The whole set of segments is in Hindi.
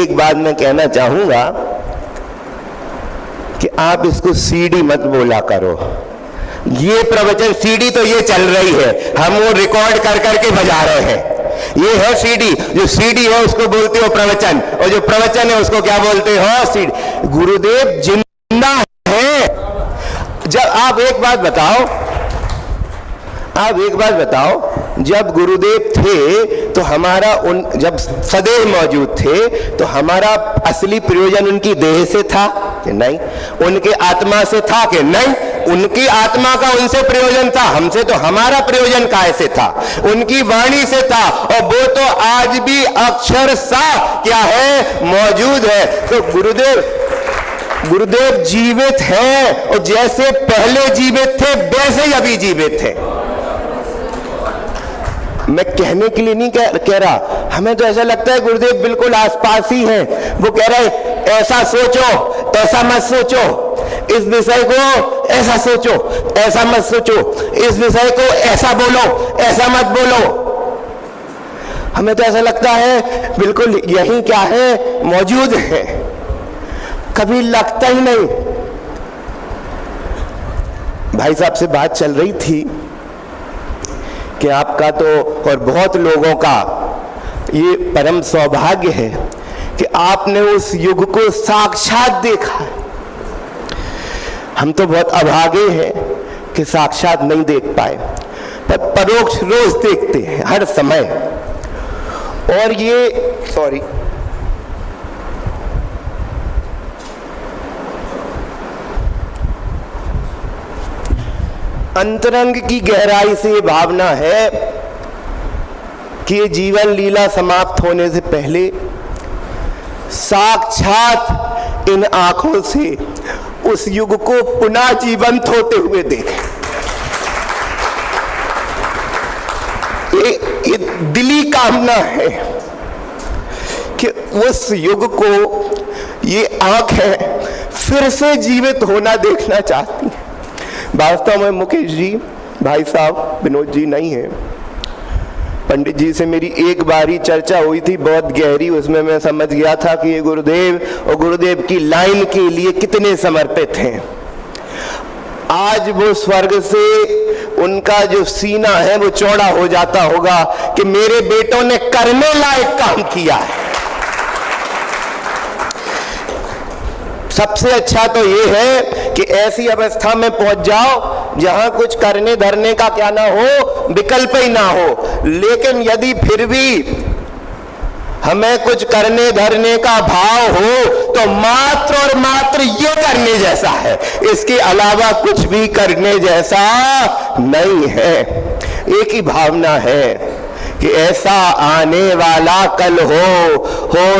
एक बात मैं कहना चाहूंगा कि आप इसको सीडी मत बोला करो। ये प्रवचन सीडी तो ये चल रही है, हम वो रिकॉर्ड कर करके बजा रहे हैं। ये है सीडी, जो सीडी है उसको बोलते हो प्रवचन, और जो प्रवचन है उसको क्या बोलते हो? सीडी। गुरुदेव जिंदा है। जब आप एक बात बताओ, जब गुरुदेव थे तो हमारा जब सदैव मौजूद थे तो हमारा असली प्रयोजन उनकी देह से था कि नहीं? उनके आत्मा से था कि नहीं? उनकी आत्मा का उनसे प्रयोजन था, हमसे तो हमारा प्रयोजन काय से था? उनकी वाणी से था, और वो तो आज भी अक्षर सा क्या है? मौजूद है। तो गुरुदेव जीवित हैं, और जैसे पहले जीवित थे वैसे ही अभी जीवित थे। मैं कहने के लिए नहीं कह रहा, हमें तो ऐसा लगता है गुरुदेव बिल्कुल आसपास ही हैं। वो कह रहे ऐसा सोचो तो ऐसा मत सोचो, इस विषय को ऐसा सोचो, ऐसा मत सोचो, इस विषय को ऐसा बोलो, ऐसा मत बोलो। हमें तो ऐसा लगता है बिल्कुल यही क्या है? मौजूद है, कभी लगता ही नहीं। भाई साहब से बात चल रही थी कि आपका तो और बहुत लोगों का ये परम सौभाग्य है कि आपने उस युग को साक्षात देखा है। हम तो बहुत अभागे हैं कि साक्षात नहीं देख पाए, पर परोक्ष रोज देखते हैं हर समय। और ये अंतरंग की गहराई से ये भावना है कि ये जीवन लीला समाप्त होने से पहले साक्षात इन आंखों से उस युग को पुनः जीवंत होते हुए देखें। ये दिली कामना है कि उस युग को ये आंखें फिर से जीवित होना देखना चाहती हैं। वास्तव में मुकेश जी, भाई साहब विनोद जी नहीं है, पंडित जी से मेरी एक बार ही चर्चा हुई थी बहुत गहरी। उसमें मैं समझ गया था कि ये गुरुदेव और गुरुदेव की लाइन के लिए कितने समर्पित हैं। आज वो स्वर्ग से उनका जो सीना है वो चौड़ा हो जाता होगा कि मेरे बेटों ने करने लायक काम किया है। सबसे अच्छा तो ये है कि ऐसी अवस्था में पहुंच जाओ जहां कुछ करने धरने का क्या ना हो, विकल्प ही ना हो। लेकिन यदि फिर भी हमें कुछ करने धरने का भाव हो तो मात्र और मात्र ये करने जैसा है, इसके अलावा कुछ भी करने जैसा नहीं है। एक ही भावना है कि ऐसा आने वाला कल हो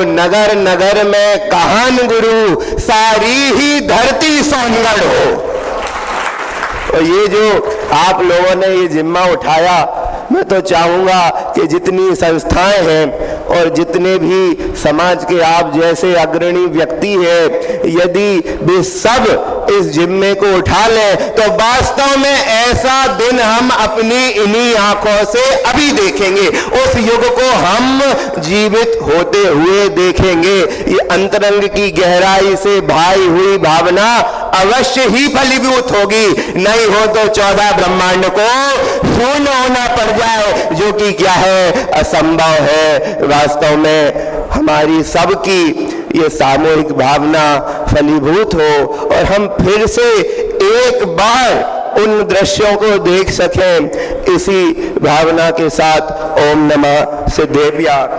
नगर नगर में कहान गुरु, सारी ही धरती सोनगढ़ हो। और ये जो आप लोगों ने ये जिम्मा उठाया, मैं तो चाहूंगा कि जितनी संस्थाएं हैं और जितने भी समाज के आप जैसे अग्रणी व्यक्ति हैं, यदि वे सब इस जिम्मे को उठा लें तो वास्तव में ऐसा दिन हम अपनी इन्हीं आंखों से अभी देखेंगे। उस युग को हम जीवित होते हुए देखेंगे। ये अंतरंग की गहराई से भाई हुई भावना अवश्य ही फलीभूत होगी, नहीं हो तो 14 ब्रह्मांड को शून्य होना पड़ जाए, जो कि क्या है? असंभव है। वास्तव में हमारी सबकी ये सामूहिक भावना फलीभूत हो और हम फिर से एक बार उन दृश्यों को देख सकें। इसी भावना के साथ ओम नमः सिद्धेभ्यः।